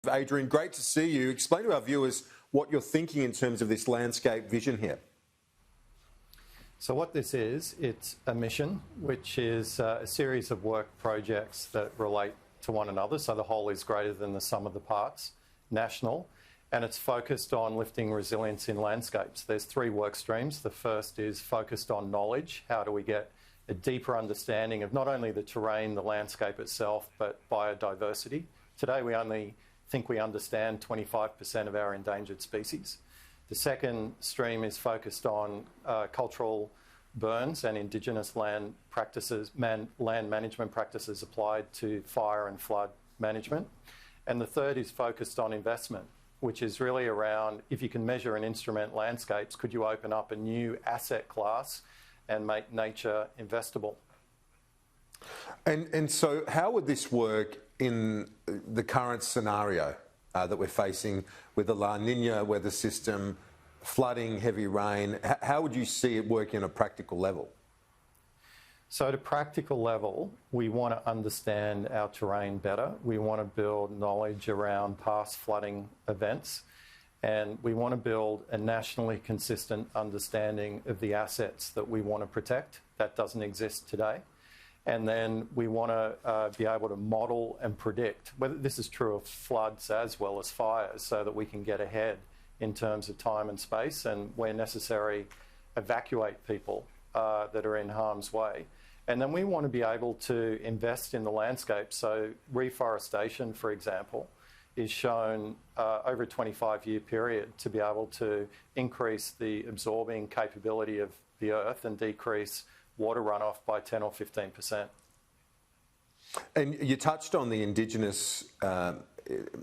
Adrian, great to see you. Explain to our viewers what you're thinking in terms of this landscape vision here. So what this is, it's a mission, which is a series of work projects that relate to one another. So the whole is greater than the sum of the parts, national, and it's focused on lifting resilience in landscapes. There's 3 work streams. The first is focused on knowledge. How do we get a deeper understanding of not only the terrain, the landscape itself, but biodiversity? Today we only think we understand 25% of our endangered species. The second stream is focused on cultural burns and Indigenous land practices, land management practices applied to fire and flood management. And the third is focused on investment, which is really around, if you can measure and instrument landscapes, could you open up a new asset class and make nature investable? And so how would this work in the current scenario that we're facing with the La Nina weather system, flooding, heavy rain? How would you see it work in a practical level? So at a practical level, we want to understand our terrain better. We want to build knowledge around past flooding events, and we want to build a nationally consistent understanding of the assets that we want to protect. That doesn't exist today. And then we want to be able to model and predict, whether this is true of floods as well as fires, so that we can get ahead in terms of time and space, and where necessary, evacuate people that are in harm's way. And then we want to be able to invest in the landscape. So reforestation, for example, is shown over a 25-year period to be able to increase the absorbing capability of the earth and decrease water runoff by 10 or 15%. And you touched on the Indigenous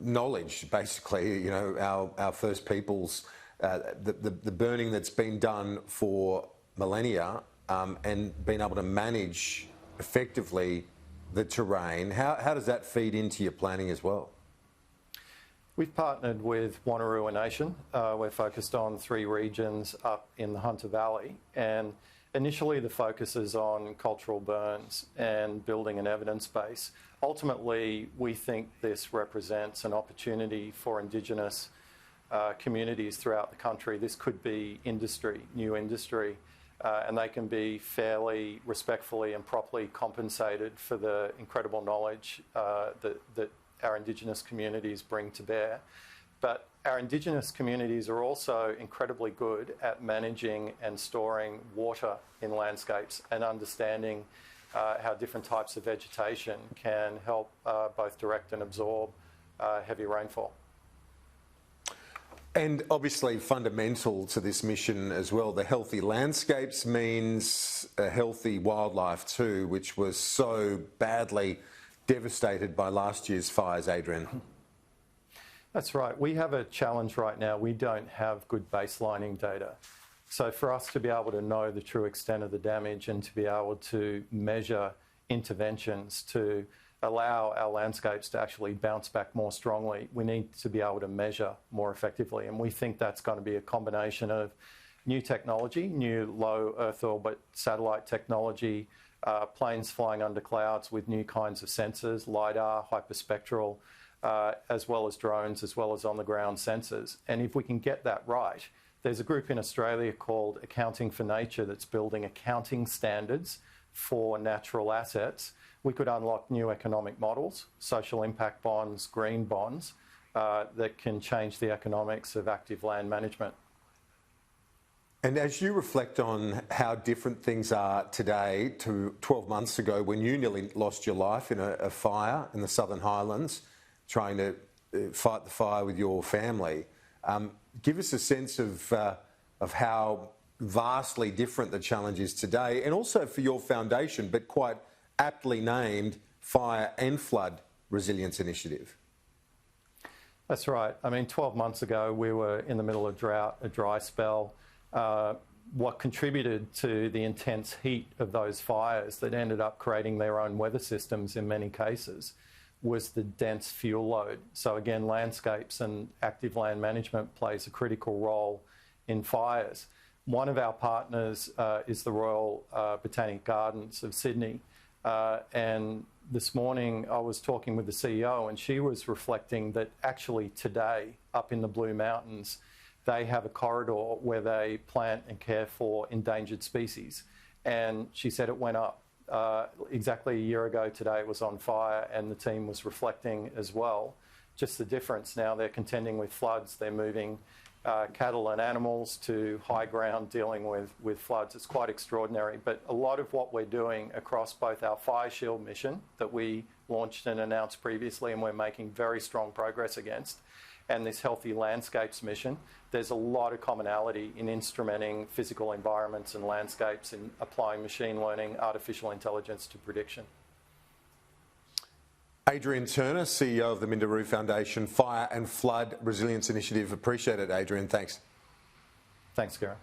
knowledge, basically, you know, our First Peoples, the burning that's been done for millennia, and being able to manage effectively the terrain. How does that feed into your planning as well? We've partnered with Minderoo Nation. We're focused on 3 regions up in the Hunter Valley, and initially the focus is on cultural burns and building an evidence base. Ultimately, we think this represents an opportunity for Indigenous communities throughout the country. This could be industry, new industry, and they can be fairly, respectfully and properly compensated for the incredible knowledge that our Indigenous communities bring to bear. But our Indigenous communities are also incredibly good at managing and storing water in landscapes and understanding how different types of vegetation can help both direct and absorb heavy rainfall. And obviously fundamental to this mission as well, the healthy landscapes means a healthy wildlife too, which was so badly devastated by last year's fires, Adrian. That's right. We have a challenge right now. We don't have good baselining data. So for us to be able to know the true extent of the damage and to be able to measure interventions to allow our landscapes to actually bounce back more strongly, we need to be able to measure more effectively. And we think that's going to be a combination of new technology, new low Earth orbit satellite technology, planes flying under clouds with new kinds of sensors, LiDAR, hyperspectral, as well as drones, as well as on-the-ground sensors. And if we can get that right, there's a group in Australia called Accounting for Nature that's building accounting standards for natural assets. We could unlock new economic models, social impact bonds, green bonds, that can change the economics of active land management. And as you reflect on how different things are today to 12 months ago when you nearly lost your life in a fire in the Southern Highlands, trying to fight the fire with your family, give us a sense of how vastly different the challenge is today, and also for your foundation, but quite aptly named Fire and Flood Resilience Initiative. That's right. I mean, 12 months ago, we were in the middle of drought, a dry spell. What contributed to the intense heat of those fires that ended up creating their own weather systems in many cases was the dense fuel load. So again, landscapes and active land management plays a critical role in fires. One of our partners is the Royal Botanic Gardens of Sydney, And this morning I was talking with the CEO, and she was reflecting that actually today up in the Blue Mountains, they have a corridor where they plant and care for endangered species. And she said it went up. Exactly a year ago today it was on fire, and the team was reflecting as well. Just the difference now, they're contending with floods, they're moving cattle and animals to high ground dealing with floods. It's quite extraordinary. But a lot of what we're doing across both our Fire Shield mission that we launched and announced previously, and we're making very strong progress against, and this Healthy Landscapes mission, there's a lot of commonality in instrumenting physical environments and landscapes and applying machine learning, artificial intelligence to prediction. Adrian Turner, CEO of the Minderoo Foundation Fire and Flood Resilience Initiative. Appreciate it, Adrian. Thanks. Thanks, Gary.